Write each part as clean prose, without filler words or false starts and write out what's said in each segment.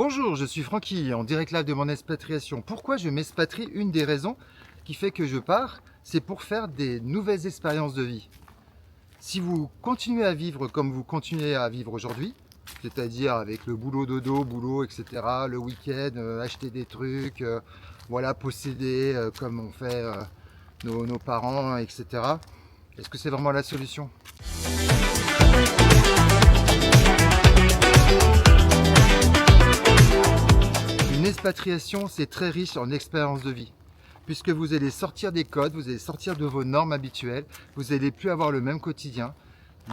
Bonjour, je suis Francky, en direct live de mon expatriation. Pourquoi je m'expatrie? Une des raisons qui fait que je pars, c'est pour faire des nouvelles expériences de vie. Si vous continuez à vivre comme vous continuez à vivre aujourd'hui, c'est-à-dire avec le boulot dodo, boulot, etc., le week-end, acheter des trucs, voilà, posséder comme on fait nos parents, etc., est-ce que c'est vraiment la solution? Une expatriation, c'est très riche en expériences de vie, puisque vous allez sortir des codes, vous allez sortir de vos normes habituelles, vous n'allez plus avoir le même quotidien.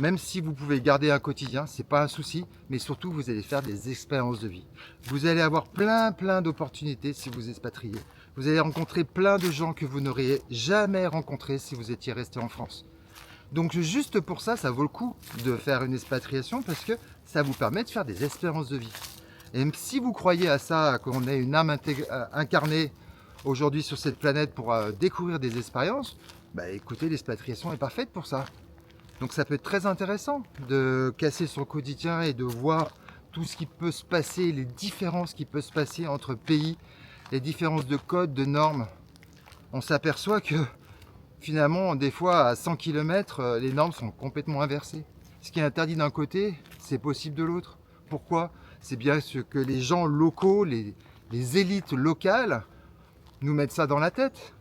Même si vous pouvez garder un quotidien, c'est pas un souci, mais surtout vous allez faire des expériences de vie. Vous allez avoir plein d'opportunités si vous expatriez. Vous allez rencontrer plein de gens que vous n'auriez jamais rencontrés si vous étiez resté en France. Donc juste pour ça, ça vaut le coup de faire une expatriation parce que ça vous permet de faire des expériences de vie. Et même si vous croyez à ça, qu'on ait une âme incarnée aujourd'hui sur cette planète pour découvrir des expériences, bah écoutez, l'expatriation est parfaite pour ça. Donc ça peut être très intéressant de casser son quotidien et de voir tout ce qui peut se passer, les différences qui peuvent se passer entre pays, les différences de codes, de normes. On s'aperçoit que finalement, des fois, à 100 km, les normes sont complètement inversées. Ce qui est interdit d'un côté, c'est possible de l'autre. Pourquoi? C'est bien ce que les gens locaux, les élites locales, nous mettent ça dans la tête.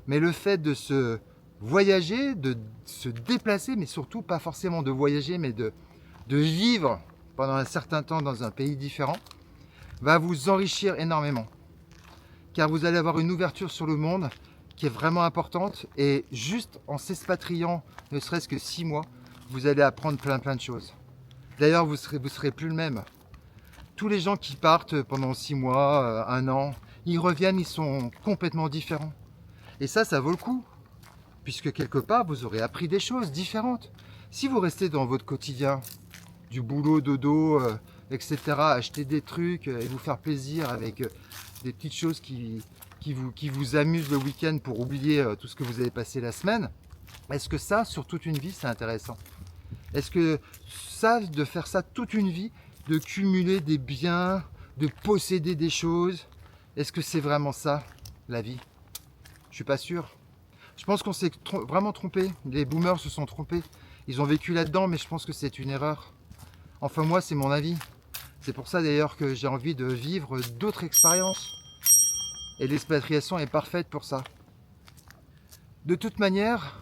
Mais le fait de se voyager, de se déplacer, mais surtout pas forcément de voyager, mais de vivre pendant un certain temps dans un pays différent, va vous enrichir énormément. Car vous allez avoir une ouverture sur le monde qui est vraiment importante, et juste en s'expatriant, ne serait-ce que 6 mois, vous allez apprendre plein de choses. D'ailleurs, vous serez plus le même. Tous les gens qui partent pendant 6 mois, 1 an, ils reviennent, ils sont complètement différents. Et ça vaut le coup, puisque quelque part, vous aurez appris des choses différentes. Si vous restez dans votre quotidien, du boulot, dodo, etc., acheter des trucs et vous faire plaisir avec des petites choses qui vous amusent le week-end pour oublier tout ce que vous avez passé la semaine, est-ce que ça, sur toute une vie, c'est intéressant? Est-ce que ça, de faire ça toute une vie, de cumuler des biens, de posséder des choses, est-ce que c'est vraiment ça, la vie? Je suis pas sûr. Je pense qu'on s'est vraiment trompé. Les boomers se sont trompés. Ils ont vécu là-dedans, mais je pense que c'est une erreur. Enfin, moi, c'est mon avis. C'est pour ça d'ailleurs que j'ai envie de vivre d'autres expériences. Et l'expatriation est parfaite pour ça. De toute manière,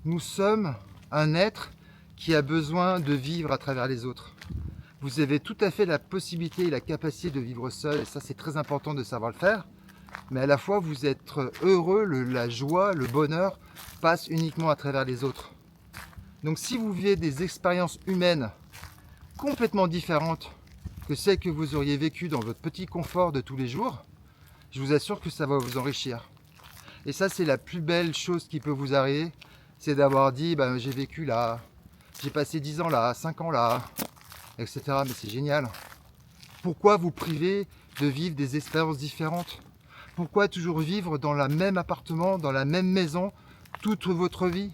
nous sommes un être qui a besoin de vivre à travers les autres. Vous avez tout à fait la possibilité et la capacité de vivre seul, et ça c'est très important de savoir le faire. Mais à la fois, vous êtes heureux, la joie, le bonheur passe uniquement à travers les autres. Donc si vous vivez des expériences humaines complètement différentes que celles que vous auriez vécues dans votre petit confort de tous les jours, je vous assure que ça va vous enrichir. Et ça, c'est la plus belle chose qui peut vous arriver, c'est d'avoir dit, ben, j'ai vécu là, j'ai passé 10 ans là, 5 ans là, etc. Mais c'est génial. Pourquoi vous priver de vivre des expériences différentes? Pourquoi toujours vivre dans le même appartement, dans la même maison, toute votre vie?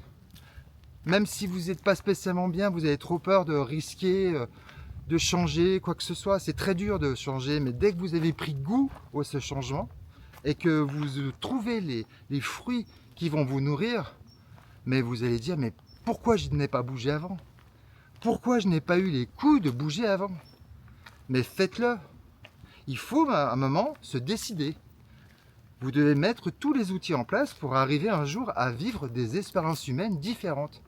Même si vous n'êtes pas spécialement bien, vous avez trop peur de risquer, de changer, quoi que ce soit. C'est très dur de changer, mais dès que vous avez pris goût à ce changement et que vous trouvez les fruits qui vont vous nourrir, mais vous allez dire, mais pourquoi je n'ai pas bougé avant? Pourquoi je n'ai pas eu les couilles de bouger avant? Mais faites-le. Il faut à un moment se décider. Vous devez mettre tous les outils en place pour arriver un jour à vivre des expériences humaines différentes.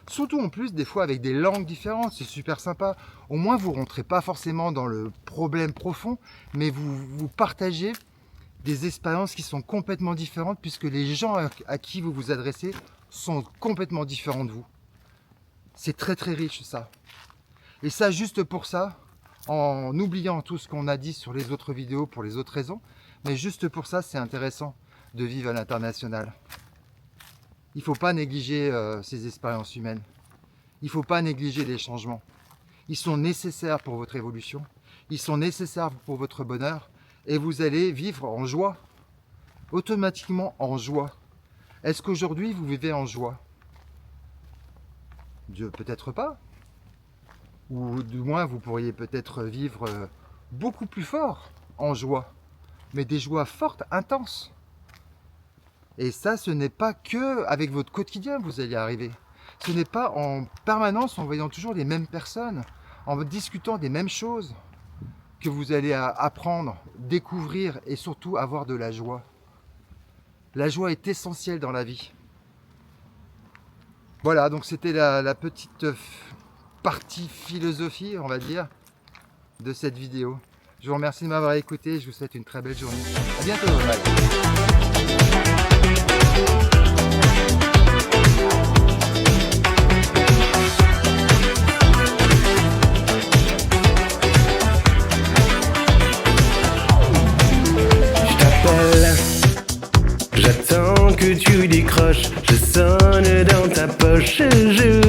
Surtout en plus, des fois avec des langues différentes, c'est super sympa. Au moins, vous ne rentrez pas forcément dans le problème profond, mais vous partagez des expériences qui sont complètement différentes puisque les gens à qui vous vous adressez sont complètement différents de vous. C'est très riche ça. Et ça, juste pour ça, en oubliant tout ce qu'on a dit sur les autres vidéos pour les autres raisons, mais juste pour ça, c'est intéressant de vivre à l'international. Il ne faut pas négliger ces expériences humaines. Il ne faut pas négliger les changements. Ils sont nécessaires pour votre évolution. Ils sont nécessaires pour votre bonheur. Et vous allez vivre en joie. Automatiquement en joie. Est-ce qu'aujourd'hui, vous vivez en joie? Peut-être pas. Ou du moins, vous pourriez peut-être vivre beaucoup plus fort en joie, mais des joies fortes, intenses. Et ça, ce n'est pas que avec votre quotidien que vous allez y arriver. Ce n'est pas en permanence en voyant toujours les mêmes personnes, en discutant des mêmes choses, que vous allez apprendre, découvrir et surtout avoir de la joie. La joie est essentielle dans la vie. Voilà, donc c'était la petite partie philosophie, on va dire, de cette vidéo. Je vous remercie de m'avoir écouté, je vous souhaite une très belle journée. À bientôt, bye. J'attends que tu décroches, je sonne dans ta poche, je